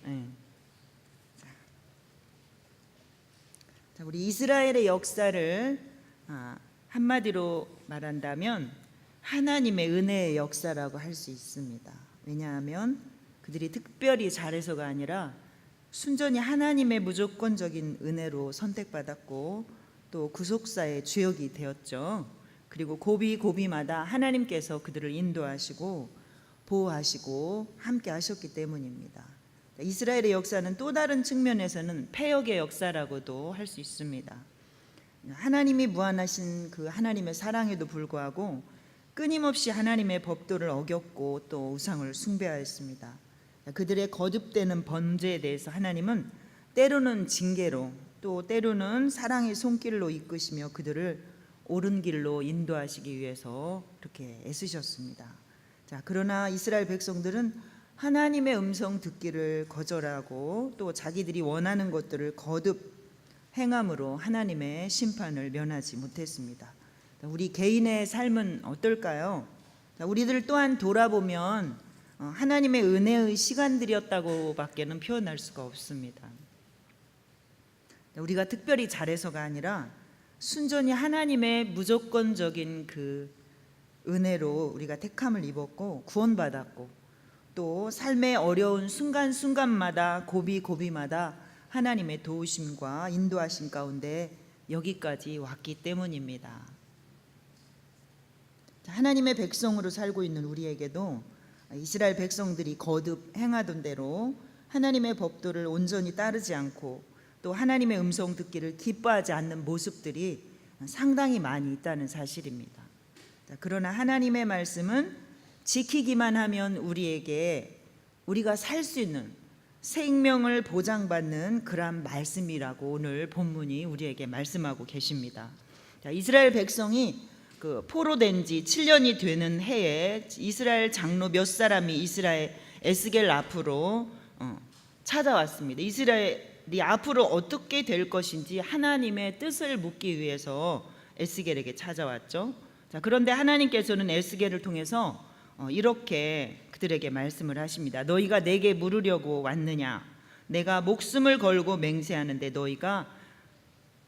예. 자, 우리 이스라엘의 역사를 한마디로 말한다면 하나님의 은혜의 역사라고 할 수 있습니다. 왜냐하면 그들이 특별히 잘해서가 아니라 순전히 하나님의 무조건적인 은혜로 선택받았고 또 구속사의 주역이 되었죠. 그리고 고비마다 하나님께서 그들을 인도하시고 보호하시고 함께 하셨기 때문입니다. 이스라엘의 역사는 또 다른 측면에서는 패역의 역사라고도 할 수 있습니다. 하나님이 무한하신 그 하나님의 사랑에도 불구하고 끊임없이 하나님의 법도를 어겼고 또 우상을 숭배하였습니다. 그들의 거듭되는 범죄에 대해서 하나님은 때로는 징계로 또 때로는 사랑의 손길로 이끄시며 그들을 옳은 길로 인도하시기 위해서 그렇게 애쓰셨습니다. 자, 그러나 이스라엘 백성들은 하나님의 음성 듣기를 거절하고 또 자기들이 원하는 것들을 거듭 행함으로 하나님의 심판을 면하지 못했습니다. 우리 개인의 삶은 어떨까요? 우리들 또한 돌아보면 하나님의 은혜의 시간들이었다고 밖에는 표현할 수가 없습니다. 우리가 특별히 잘해서가 아니라 순전히 하나님의 무조건적인 그 은혜로 우리가 택함을 입었고 구원받았고 또 삶의 어려운 순간순간마다 고비마다 하나님의 도우심과 인도하심 가운데 여기까지 왔기 때문입니다. 하나님의 백성으로 살고 있는 우리에게도 이스라엘 백성들이 거듭 행하던 대로 하나님의 법도를 온전히 따르지 않고 또 하나님의 음성 듣기를 기뻐하지 않는 모습들이 상당히 많이 있다는 사실입니다. 그러나 하나님의 말씀은 지키기만 하면 우리가 살 수 있는 생명을 보장받는 그러한 말씀이라고 오늘 본문이 우리에게 말씀하고 계십니다. 이스라엘 백성이 그 포로된 지 7년이 되는 해에 이스라엘 장로 몇 사람이 이스라엘 에스겔 앞으로 찾아왔습니다. 이스라엘이 앞으로 어떻게 될 것인지 하나님의 뜻을 묻기 위해서 에스겔에게 찾아왔죠. 자, 그런데 하나님께서는 에스겔을 통해서 이렇게 그들에게 말씀을 하십니다. 너희가 내게 물으려고 왔느냐? 내가 목숨을 걸고 맹세하는데 너희가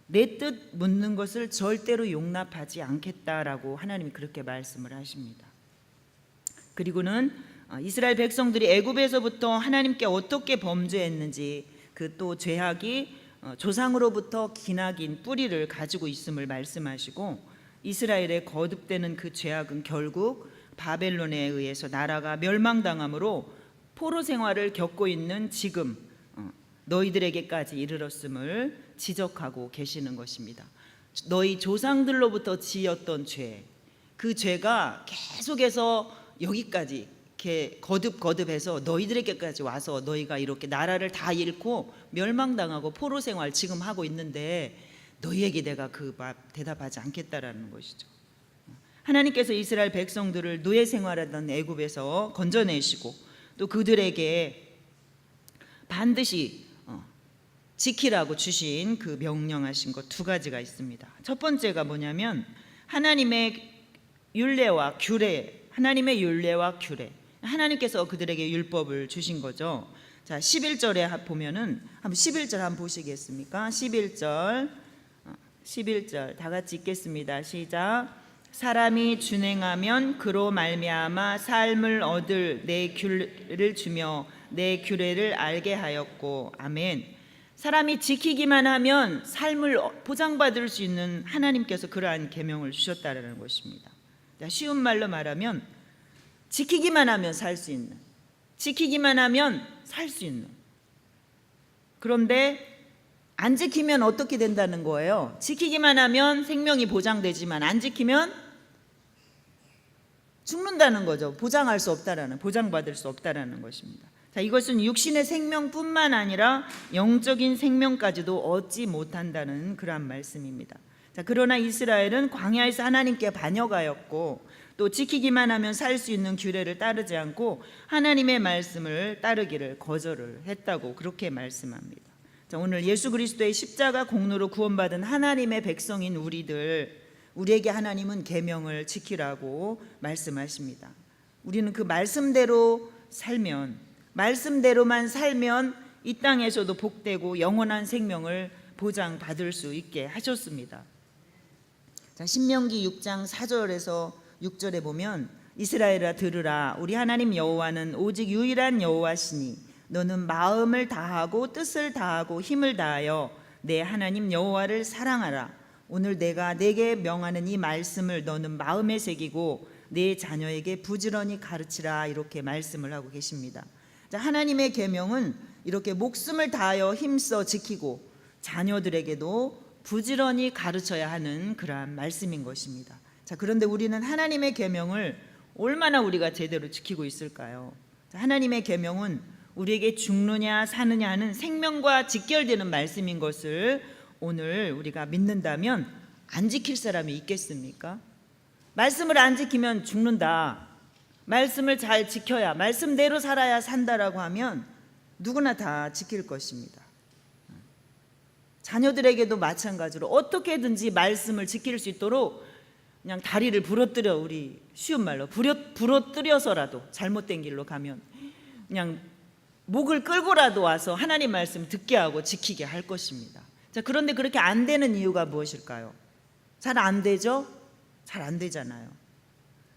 내 뜻 묻는 것을 절대로 용납하지 않겠다라고 하나님이 그렇게 말씀을 하십니다. 그리고는 이스라엘 백성들이 애굽에서부터 하나님께 어떻게 범죄했는지 그 또 죄악이 조상으로부터 기나긴 뿌리를 가지고 있음을 말씀하시고 이스라엘의 거듭되는 그 죄악은 결국 바벨론에 의해서 나라가 멸망당함으로 포로 생활을 겪고 있는 지금 너희들에게까지 이르렀음을 지적하고 계시는 것입니다. 너희 조상들로부터 지었던 죄, 그 죄가 계속해서 여기까지 이렇게 거듭해서 너희들에게까지 와서 너희가 이렇게 나라를 다 잃고 멸망당하고 포로 생활 지금 하고 있는데 너희에게 내가 그 대답하지 않겠다라는 것이죠. 하나님께서 이스라엘 백성들을 노예 생활하던 애굽에서 건져내시고 또 그들에게 반드시 지키라고 주신 그 명령하신 것 두 가지가 있습니다. 첫 번째가 뭐냐면 하나님의 율례와 규례, 하나님께서 그들에게 율법을 주신 거죠. 자, 11절에 보면은 한번 11절 한번 보시겠습니까? 11절 다 같이 읽겠습니다. 시작. 사람이 준행하면 그로 말미암아 삶을 얻을 내 규례를 주며 내 규례를 알게 하였고, 아멘. 사람이 지키기만 하면 삶을 보장받을 수 있는 하나님께서 그러한 계명을 주셨다는 것입니다. 쉬운 말로 말하면 지키기만 하면 살 수 있는, 그런데 안 지키면 어떻게 된다는 거예요? 지키기만 하면 생명이 보장되지만 안 지키면 죽는다는 거죠. 보장받을 수 없다라는 것입니다. 자, 이것은 육신의 생명뿐만 아니라 영적인 생명까지도 얻지 못한다는 그러한 말씀입니다. 자, 그러나 이스라엘은 광야에서 하나님께 반역하였고 또 지키기만 하면 살 수 있는 규례를 따르지 않고 하나님의 말씀을 따르기를 거절을 했다고 그렇게 말씀합니다. 자, 오늘 예수 그리스도의 십자가 공로로 구원받은 하나님의 백성인 우리에게 하나님은 계명을 지키라고 말씀하십니다. 우리는 그 말씀대로만 살면 이 땅에서도 복되고 영원한 생명을 보장받을 수 있게 하셨습니다. 자, 신명기 6장 4절에서 6절에 보면 이스라엘아 들으라 우리 하나님 여호와는 오직 유일한 여호와시니 너는 마음을 다하고 뜻을 다하고 힘을 다하여 내 하나님 여호와를 사랑하라. 오늘 내가 내게 명하는 이 말씀을 너는 마음에 새기고 내 자녀에게 부지런히 가르치라. 이렇게 말씀을 하고 계십니다. 자, 하나님의 계명은 이렇게 목숨을 다하여 힘써 지키고 자녀들에게도 부지런히 가르쳐야 하는 그러한 말씀인 것입니다. 자, 그런데 우리는 하나님의 계명을 얼마나 우리가 제대로 지키고 있을까요? 자, 하나님의 계명은 우리에게 죽느냐 사느냐 하는 생명과 직결되는 말씀인 것을 오늘 우리가 믿는다면 안 지킬 사람이 있겠습니까? 말씀을 안 지키면 죽는다, 말씀을 잘 지켜야 말씀대로 살아야 산다라고 하면 누구나 다 지킬 것입니다. 자녀들에게도 마찬가지로 어떻게든지 말씀을 지킬 수 있도록 그냥 다리를 부러뜨려, 우리 쉬운 말로 부러뜨려서라도 잘못된 길로 가면 그냥 목을 끌고라도 와서 하나님 말씀 듣게 하고 지키게 할 것입니다. 자, 그런데 그렇게 안 되는 이유가 무엇일까요? 잘 안 되죠? 잘 안 되잖아요.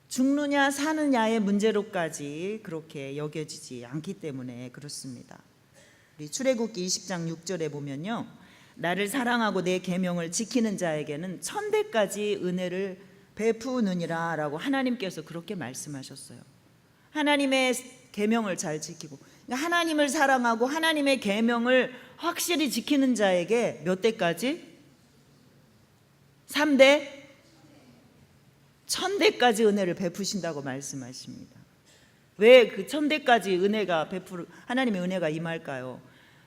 죽느냐 사느냐의 문제로까지 그렇게 여겨지지 않기 때문에 그렇습니다. 우리 출애굽기 20장 6절에 보면요, 나를 사랑하고 내 계명을 지키는 자에게는 천대까지 은혜를 베푸느니라 라고 하나님께서 그렇게 말씀하셨어요. 하나님의 계명을 잘 지키고, 하나님을 사랑하고 하나님의 계명을 확실히 지키는 자에게 몇 대까지? 3대? 천대까지 은혜를 베푸신다고 말씀하십니다. 왜 그 천대까지 은혜가 하나님의 은혜가 임할까요?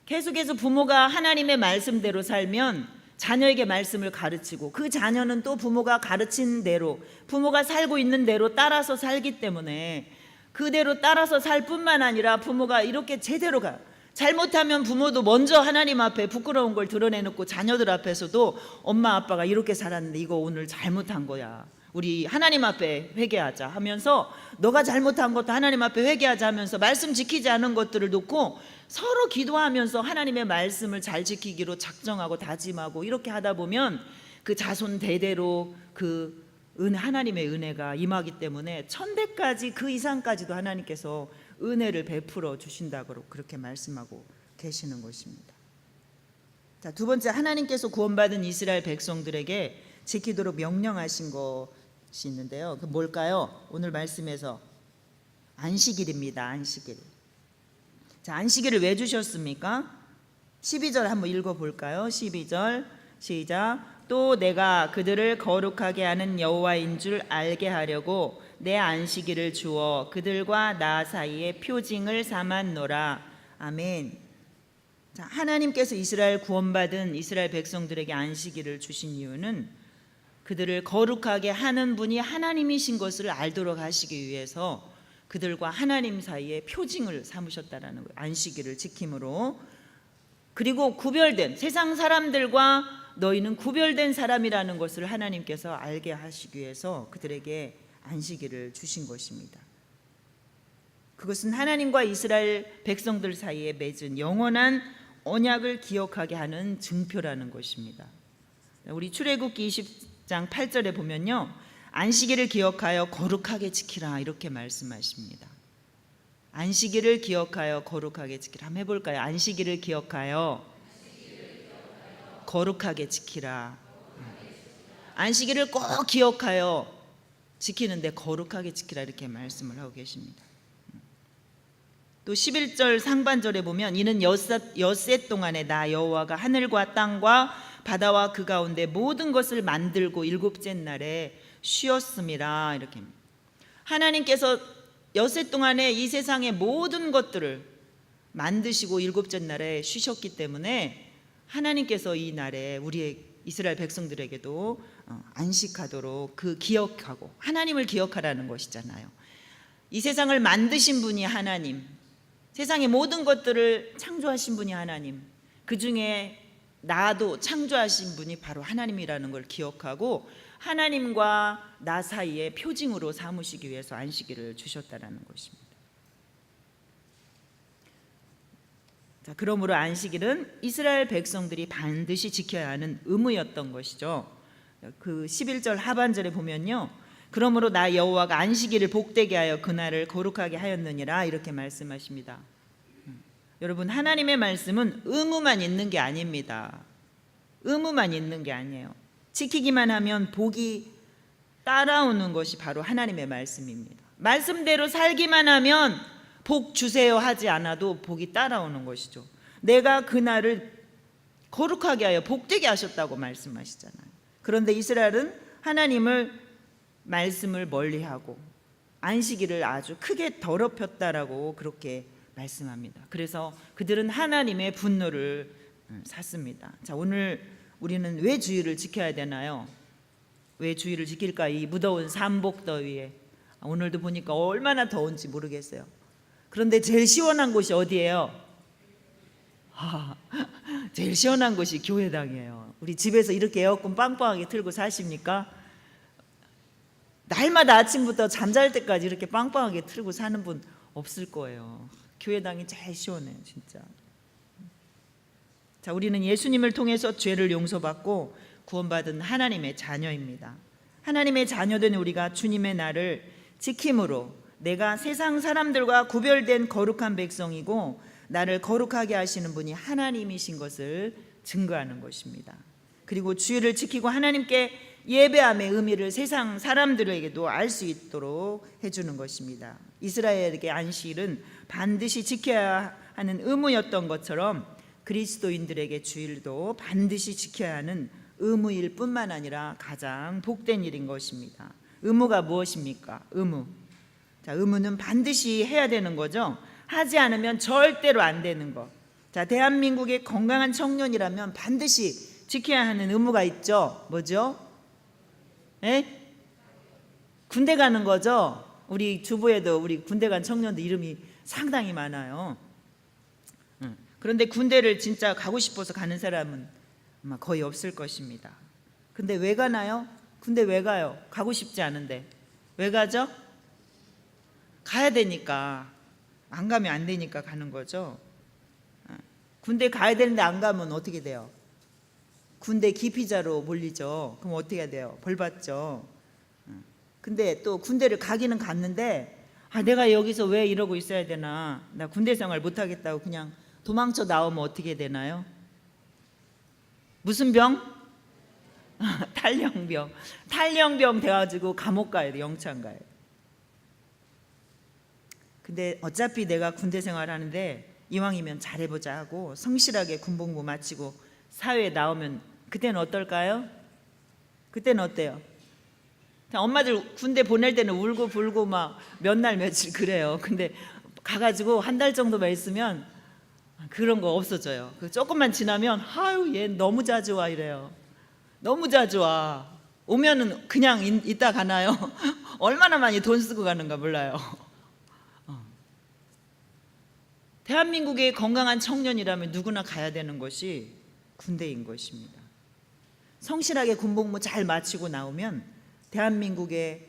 계속해서 부모가 하나님의 말씀대로 살면 자녀에게 말씀을 가르치고 그 자녀는 또 부모가 가르친 대로, 부모가 살고 있는 대로 따라서 살기 때문에 그대로 따라서 살 뿐만 아니라 부모가 이렇게 제대로 잘못하면 부모도 먼저 하나님 앞에 부끄러운 걸 드러내놓고 자녀들 앞에서도 엄마 아빠가 이렇게 살았는데 이거 오늘 잘못한 거야, 우리 하나님 앞에 회개하자 하면서, 너가 잘못한 것도 하나님 앞에 회개하자 하면서 말씀 지키지 않은 것들을 놓고 서로 기도하면서 하나님의 말씀을 잘 지키기로 작정하고 다짐하고 이렇게 하다 보면 그 자손 대대로 그 하나님의 은혜가 임하기 때문에 천대까지 그 이상까지도 하나님께서 은혜를 베풀어 주신다고 그렇게 말씀하고 계시는 것입니다. 자, 두 번째, 하나님께서 구원받은 이스라엘 백성들에게 지키도록 명령하신 것이 있는데요. 그 뭘까요? 오늘 말씀에서 안식일입니다. 안식일. 자, 안식일을 왜 주셨습니까? 12절 한번 읽어볼까요? 12절 시작. 또 내가 그들을 거룩하게 하는 여호와인 줄 알게 하려고 내 안식일을 주어 그들과 나 사이에 표징을 삼았노라. 아멘. 자, 하나님께서 이스라엘 구원받은 이스라엘 백성들에게 안식일을 주신 이유는 그들을 거룩하게 하는 분이 하나님이신 것을 알도록 하시기 위해서 그들과 하나님 사이에 표징을 삼으셨다라는 거예요. 안식일을 지킴으로. 그리고 구별된, 세상 사람들과 너희는 구별된 사람이라는 것을 하나님께서 알게 하시기 위해서 그들에게 안식일을 주신 것입니다. 그것은 하나님과 이스라엘 백성들 사이에 맺은 영원한 언약을 기억하게 하는 증표라는 것입니다. 우리 출애굽기 20장 8절에 보면요, 안식일을 기억하여 거룩하게 지키라 이렇게 말씀하십니다. 안식일을 기억하여 거룩하게 지키라. 한번 해볼까요? 안식일을 기억하여 거룩하게 지키라. 안식일을 꼭 기억하여 지키는데 거룩하게 지키라 이렇게 말씀을 하고 계십니다. 또 11절 상반절에 보면 이는 엿새 동안에 나 여호와가 하늘과 땅과 바다와 그 가운데 모든 것을 만들고 일곱째 날에 쉬었음이라. 이렇게 하나님께서 엿새 동안에 이 세상의 모든 것들을 만드시고 일곱째 날에 쉬셨기 때문에 하나님께서 이 날에 우리의 이스라엘 백성들에게도 안식하도록 그 기억하고, 하나님을 기억하라는 것이잖아요. 이 세상을 만드신 분이 하나님, 세상의 모든 것들을 창조하신 분이 하나님, 그 중에 나도 창조하신 분이 바로 하나님이라는 걸 기억하고 하나님과 나 사이에 표징으로 삼으시기 위해서 안식일을 주셨다라는 것입니다. 자, 그러므로 안식일은 이스라엘 백성들이 반드시 지켜야 하는 의무였던 것이죠. 그 11절 하반절에 보면요, 그러므로 나 여호와가 안식일을 복되게 하여 그날을 거룩하게 하였느니라 이렇게 말씀하십니다. 여러분, 하나님의 말씀은 의무만 있는 게 아닙니다. 의무만 있는 게 아니에요. 지키기만 하면 복이 따라오는 것이 바로 하나님의 말씀입니다. 말씀대로 살기만 하면 복 주세요 하지 않아도 복이 따라오는 것이죠. 내가 그날을 거룩하게 하여 복되게 하셨다고 말씀하시잖아요. 그런데 이스라엘은 하나님을 말씀을 멀리하고 안식일을 아주 크게 더럽혔다라고 그렇게 말씀합니다. 그래서 그들은 하나님의 분노를 샀습니다. 자, 오늘 우리는 왜 주일을 지켜야 되나요? 왜 주일을 지킬까? 이 무더운 삼복더위에 오늘도 보니까 얼마나 더운지 모르겠어요. 그런데 제일 시원한 곳이 어디예요? 제일 시원한 곳이 교회당이에요. 우리 집에서 이렇게 에어컨 빵빵하게 틀고 사십니까? 날마다 아침부터 잠잘 때까지 이렇게 빵빵하게 틀고 사는 분 없을 거예요. 교회당이 제일 시원해요, 진짜. 자, 우리는 예수님을 통해서 죄를 용서받고 구원받은 하나님의 자녀입니다. 하나님의 자녀된 우리가 주님의 날을 지킴으로 내가 세상 사람들과 구별된 거룩한 백성이고 나를 거룩하게 하시는 분이 하나님이신 것을 증거하는 것입니다. 그리고 주일을 지키고 하나님께 예배함의 의미를 세상 사람들에게도 알 수 있도록 해주는 것입니다. 이스라엘에게 안식일은 반드시 지켜야 하는 의무였던 것처럼 그리스도인들에게 주일도 반드시 지켜야 하는 의무일 뿐만 아니라 가장 복된 일인 것입니다. 의무가 무엇입니까? 의무. 자, 의무는 반드시 해야 되는 거죠. 하지 않으면 절대로 안 되는 것. 자, 대한민국의 건강한 청년이라면 반드시 지켜야 하는 의무가 있죠. 뭐죠? 예? 군대 가는 거죠. 우리 주부에도 우리 군대 간 청년들 이름이 상당히 많아요. 그런데 군대를 진짜 가고 싶어서 가는 사람은 아마 거의 없을 것입니다. 근데 왜 가나요? 군대 왜 가요? 가고 싶지 않은데 왜 가죠? 가야 되니까. 안 가면 안 되니까 가는 거죠. 군대 가야 되는데 안 가면 어떻게 돼요? 군대 기피자로 몰리죠. 그럼 어떻게 해야 돼요? 벌 받죠. 근데 또 군대를 가기는 갔는데 내가 여기서 왜 이러고 있어야 되나, 나 군대 생활 못하겠다고 그냥 도망쳐 나오면 어떻게 되나요? 무슨 병? 탈영병. 탈영병 돼가지고 감옥 가야 돼. 영창 가야 돼. 근데 어차피 내가 군대 생활하는데 이왕이면 잘해보자 하고 성실하게 군복무 마치고 사회에 나오면 그때는 어떨까요? 그때는 어때요? 엄마들 군대 보낼 때는 울고 불고 막 몇 날 며칠 그래요. 근데 가가지고 한 달 정도만 있으면 그런 거 없어져요. 조금만 지나면 아유 얘 너무 자주 와 이래요. 너무 자주 와. 오면은 그냥 있다 가나요? 얼마나 많이 돈 쓰고 가는가 몰라요. 대한민국의 건강한 청년이라면 누구나 가야 되는 것이 군대인 것입니다. 성실하게 군복무 잘 마치고 나오면 대한민국의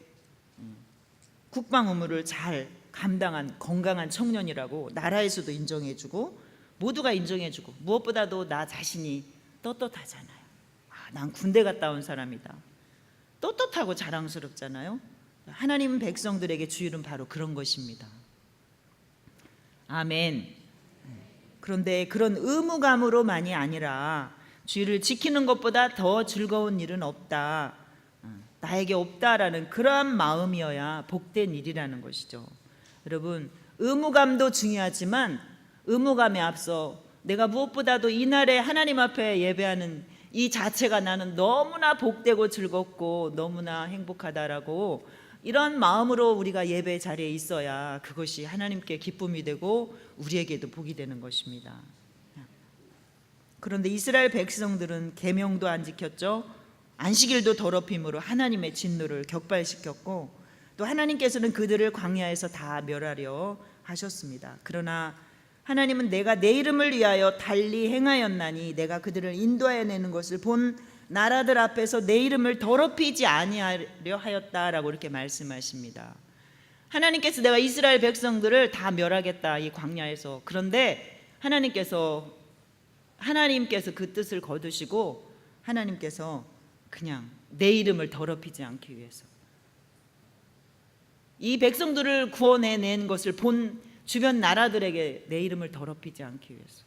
국방 의무를 잘 감당한 건강한 청년이라고 나라에서도 인정해주고 모두가 인정해주고 무엇보다도 나 자신이 떳떳하잖아요. 난 군대 갔다 온 사람이다. 떳떳하고 자랑스럽잖아요. 하나님 백성들에게 주일은 바로 그런 것입니다. 아멘. 그런데 그런 의무감으로만이 아니라 주일을 지키는 것보다 더 즐거운 일은 없다, 나에게 없다라는 그러한 마음이어야 복된 일이라는 것이죠. 여러분, 의무감도 중요하지만 의무감에 앞서 내가 무엇보다도 이날에 하나님 앞에 예배하는 이 자체가 나는 너무나 복되고 즐겁고 너무나 행복하다라고 이런 마음으로 우리가 예배 자리에 있어야 그것이 하나님께 기쁨이 되고 우리에게도 복이 되는 것입니다. 그런데 이스라엘 백성들은 계명도 안 지켰죠. 안식일도 더럽힘으로 하나님의 진노를 격발시켰고 또 하나님께서는 그들을 광야에서 다 멸하려 하셨습니다. 그러나 하나님은 내가 내 이름을 위하여 달리 행하였나니 내가 그들을 인도하여 내는 것을 본 나라들 앞에서 내 이름을 더럽히지 아니하려 하였다라고 이렇게 말씀하십니다. 하나님께서 내가 이스라엘 백성들을 다 멸하겠다 이 광야에서. 그런데 하나님께서 그 뜻을 거두시고 하나님께서 그냥 내 이름을 더럽히지 않기 위해서, 이 백성들을 구원해낸 것을 본 주변 나라들에게 내 이름을 더럽히지 않기 위해서,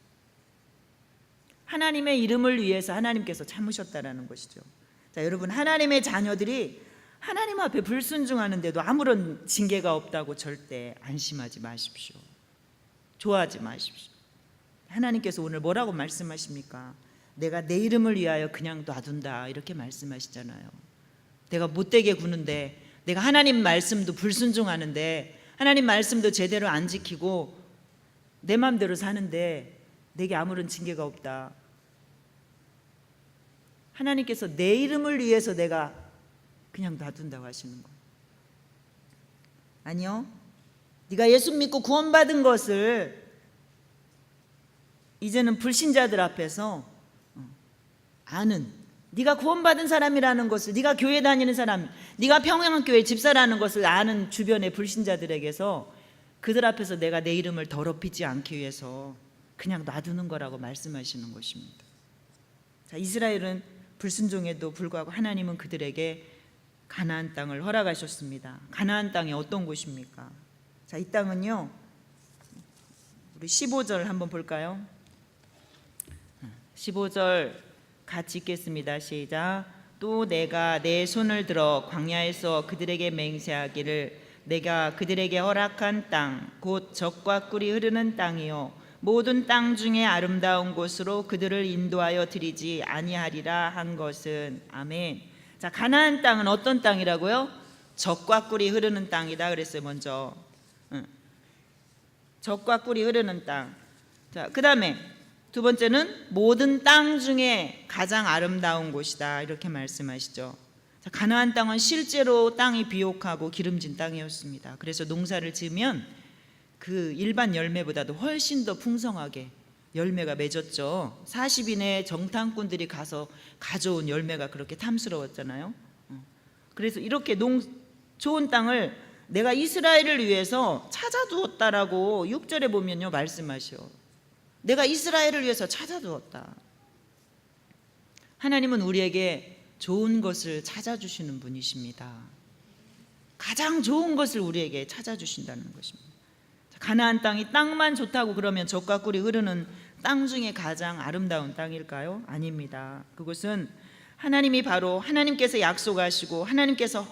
하나님의 이름을 위해서 하나님께서 참으셨다라는 것이죠. 자, 여러분, 하나님의 자녀들이 하나님 앞에 불순종하는데도 아무런 징계가 없다고 절대 안심하지 마십시오. 좋아하지 마십시오. 하나님께서 오늘 뭐라고 말씀하십니까? 내가 내 이름을 위하여 그냥 놔둔다, 이렇게 말씀하시잖아요. 내가 못되게 구는데, 내가 하나님 말씀도 불순종하는데, 하나님 말씀도 제대로 안 지키고 내 마음대로 사는데 내게 아무런 징계가 없다. 하나님께서 내 이름을 위해서 내가 그냥 놔둔다고 하시는 거예요. 아니요, 네가 예수 믿고 구원받은 것을 이제는 불신자들 앞에서 아는, 네가 구원받은 사람이라는 것을, 네가 교회 다니는 사람, 네가 평양교회 집사라는 것을 아는 주변의 불신자들에게서 그들 앞에서 내가 내 이름을 더럽히지 않기 위해서 그냥 놔두는 거라고 말씀하시는 것입니다. 자, 이스라엘은 불순종에도 불구하고 하나님은 그들에게 가나안 땅을 허락하셨습니다. 가나안 땅이 어떤 곳입니까? 자, 이 땅은요, 우리 15절 한번 볼까요? 15절 같이 읽겠습니다. 시작. 또 내가 내 손을 들어 광야에서 그들에게 맹세하기를 내가 그들에게 허락한 땅 곧 젖과 꿀이 흐르는 땅이요 모든 땅 중에 아름다운 곳으로 그들을 인도하여 드리지 아니하리라 한 것은. 아멘. 자, 가나안 땅은 어떤 땅이라고요? 젖과 꿀이 흐르는 땅이다 그랬어요. 먼저 젖과 꿀이 흐르는 땅. 자, 그 다음에 두 번째는 모든 땅 중에 가장 아름다운 곳이다, 이렇게 말씀하시죠. 자, 가나안 땅은 실제로 땅이 비옥하고 기름진 땅이었습니다. 그래서 농사를 지으면 그 일반 열매보다도 훨씬 더 풍성하게 열매가 맺었죠. 40인의 정탐꾼들이 가서 가져온 열매가 그렇게 탐스러웠잖아요. 그래서 이렇게 좋은 땅을 내가 이스라엘을 위해서 찾아두었다라고 6절에 보면요 말씀하셔. 내가 이스라엘을 위해서 찾아두었다. 하나님은 우리에게 좋은 것을 찾아주시는 분이십니다. 가장 좋은 것을 우리에게 찾아주신다는 것입니다. 가나안 땅이 땅만 좋다고 그러면 젖과 꿀이 흐르는 땅 중에 가장 아름다운 땅일까요? 아닙니다. 그것은 하나님이 바로 하나님께서 약속하시고 하나님께서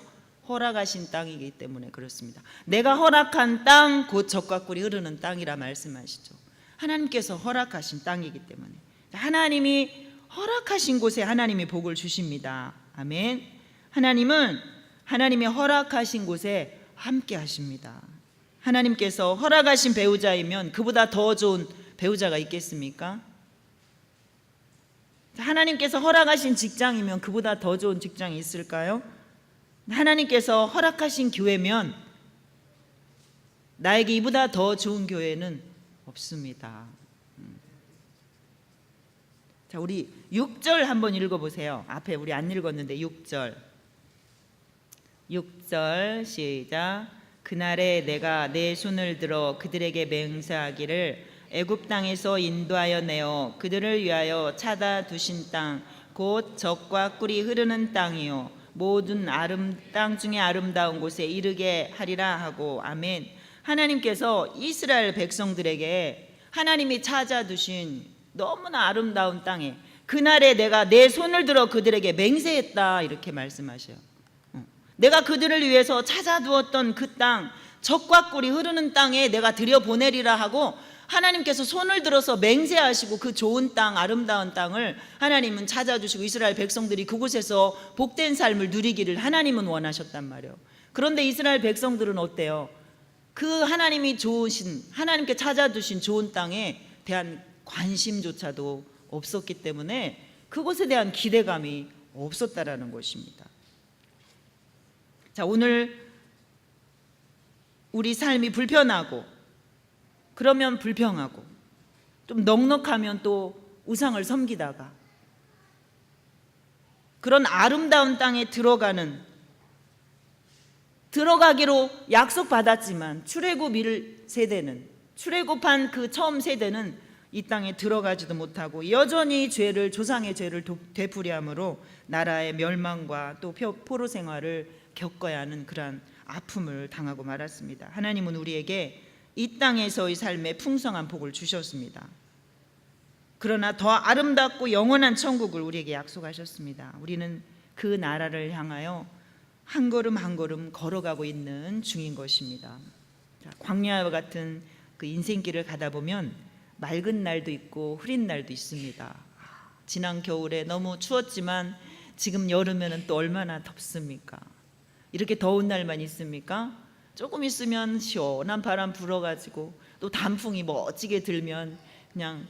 허락하신 땅이기 때문에 그렇습니다. 내가 허락한 땅 곧 젖과 꿀이 흐르는 땅이라 말씀하시죠. 하나님께서 허락하신 땅이기 때문에 하나님이 허락하신 곳에 하나님이 복을 주십니다. 아멘. 하나님은 하나님이 허락하신 곳에 함께 하십니다. 하나님께서 허락하신 배우자이면 그보다 더 좋은 배우자가 있겠습니까? 하나님께서 허락하신 직장이면 그보다 더 좋은 직장이 있을까요? 하나님께서 허락하신 교회면 나에게 이보다 더 좋은 교회는 없습니다. 자, 우리 6절 한번 읽어보세요. 앞에 우리 안 읽었는데 6절 시작. 그날에 내가 내 손을 들어 그들에게 맹세하기를 애굽 땅에서 인도하여 내어 그들을 위하여 찾아 두신 땅 곧 젖과 꿀이 흐르는 땅이요 모든 땅 중에 아름다운 곳에 이르게 하리라 하고. 아멘. 하나님께서 이스라엘 백성들에게 하나님이 찾아두신 너무나 아름다운 땅에 그날에 내가 내 손을 들어 그들에게 맹세했다, 이렇게 말씀하셔요. 내가 그들을 위해서 찾아두었던 그 땅, 젖과 꿀이 흐르는 땅에 내가 들여보내리라 하고 하나님께서 손을 들어서 맹세하시고 그 좋은 땅, 아름다운 땅을 하나님은 찾아주시고 이스라엘 백성들이 그곳에서 복된 삶을 누리기를 하나님은 원하셨단 말이에요. 그런데 이스라엘 백성들은 어때요? 그 하나님이 좋으신, 하나님께 찾아두신 좋은 땅에 대한 관심조차도 없었기 때문에 그것에 대한 기대감이 없었다라는 것입니다. 자, 오늘 우리 삶이 불편하고 그러면 불평하고 좀 넉넉하면 또 우상을 섬기다가 그런 아름다운 땅에 들어가기로 약속받았지만 출애굽한 그 처음 세대는 이 땅에 들어가지도 못하고 여전히 죄를, 조상의 죄를 되풀이함으로 나라의 멸망과 또 포로 생활을 겪어야 하는 그러한 아픔을 당하고 말았습니다. 하나님은 우리에게 이 땅에서의 삶에 풍성한 복을 주셨습니다. 그러나 더 아름답고 영원한 천국을 우리에게 약속하셨습니다. 우리는 그 나라를 향하여 한 걸음 한 걸음 걸어가고 있는 중인 것입니다. 광야와 같은 그 인생길을 가다 보면 맑은 날도 있고 흐린 날도 있습니다. 지난 겨울에 너무 추웠지만 지금 여름에는 또 얼마나 덥습니까? 이렇게 더운 날만 있습니까? 조금 있으면 시원한 바람 불어가지고 또 단풍이 멋지게 들면 그냥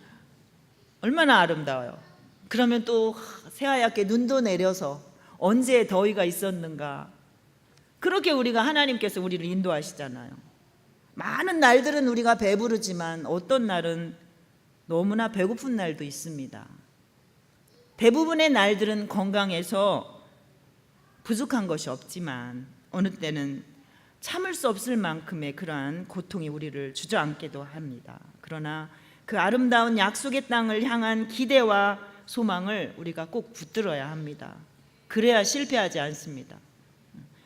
얼마나 아름다워요. 그러면 또 새하얗게 눈도 내려서 언제 더위가 있었는가. 그렇게 우리가 하나님께서 우리를 인도하시잖아요. 많은 날들은 우리가 배부르지만 어떤 날은 너무나 배고픈 날도 있습니다. 대부분의 날들은 건강해서 부족한 것이 없지만 어느 때는 참을 수 없을 만큼의 그러한 고통이 우리를 주저앉게도 합니다. 그러나 그 아름다운 약속의 땅을 향한 기대와 소망을 우리가 꼭 붙들어야 합니다. 그래야 실패하지 않습니다.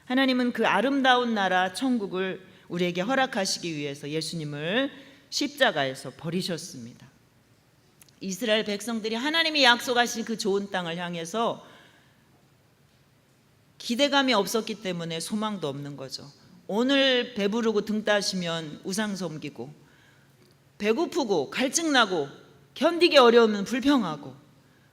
하나님은 그 아름다운 나라 천국을 우리에게 허락하시기 위해서 예수님을 십자가에서 버리셨습니다. 이스라엘 백성들이 하나님이 약속하신 그 좋은 땅을 향해서 기대감이 없었기 때문에 소망도 없는 거죠. 오늘 배부르고 등 따시면 우상 섬기고, 배고프고 갈증나고 견디기 어려우면 불평하고,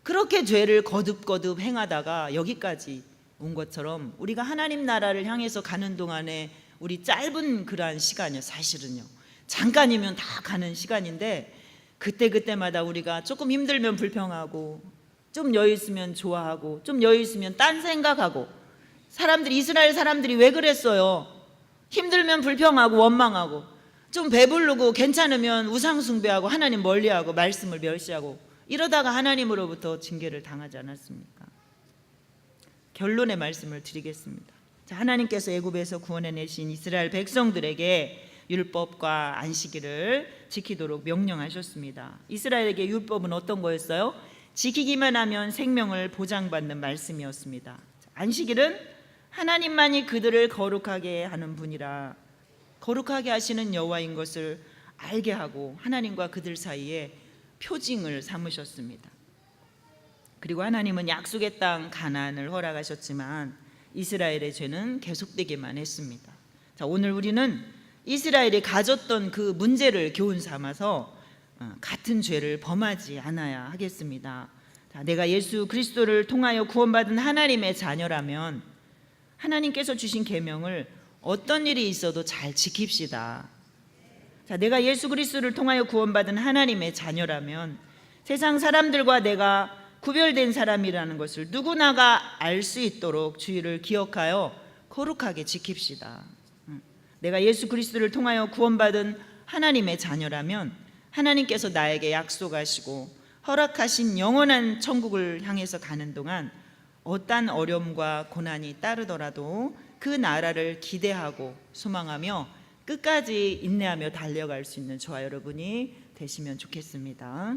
그렇게 죄를 거듭거듭 행하다가 여기까지 온 것처럼 우리가 하나님 나라를 향해서 가는 동안에 우리 짧은 그러한 시간이요, 사실은요 잠깐이면 다 가는 시간인데 그때마다 우리가 조금 힘들면 불평하고, 좀 여유 있으면 좋아하고, 좀 여유 있으면 딴 생각하고. 이스라엘 사람들이 왜 그랬어요? 힘들면 불평하고 원망하고, 좀 배부르고 괜찮으면 우상 숭배하고 하나님 멀리하고 말씀을 멸시하고, 이러다가 하나님으로부터 징계를 당하지 않았습니까? 결론의 말씀을 드리겠습니다. 하나님께서 애굽에서 구원해내신 이스라엘 백성들에게 율법과 안식일을 지키도록 명령하셨습니다. 이스라엘에게 율법은 어떤 거였어요? 지키기만 하면 생명을 보장받는 말씀이었습니다. 안식일은 하나님만이 그들을 거룩하게 하는 분이라, 거룩하게 하시는 여호와인 것을 알게 하고 하나님과 그들 사이에 표징을 삼으셨습니다. 그리고 하나님은 약속의 땅 가나안을 허락하셨지만 이스라엘의 죄는 계속되기만 했습니다. 오늘 우리는 이스라엘이 가졌던 그 문제를 교훈 삼아서 같은 죄를 범하지 않아야 하겠습니다. 내가 예수 그리스도를 통하여 구원받은 하나님의 자녀라면 하나님께서 주신 계명을 어떤 일이 있어도 잘 지킵시다. 내가 예수 그리스도를 통하여 구원받은 하나님의 자녀라면 세상 사람들과 내가 구별된 사람이라는 것을 누구나가 알 수 있도록 주의를 기억하여 거룩하게 지킵시다. 내가 예수 그리스도를 통하여 구원받은 하나님의 자녀라면 하나님께서 나에게 약속하시고 허락하신 영원한 천국을 향해서 가는 동안 어떠한 어려움과 고난이 따르더라도 그 나라를 기대하고 소망하며 끝까지 인내하며 달려갈 수 있는 저와 여러분이 되시면 좋겠습니다.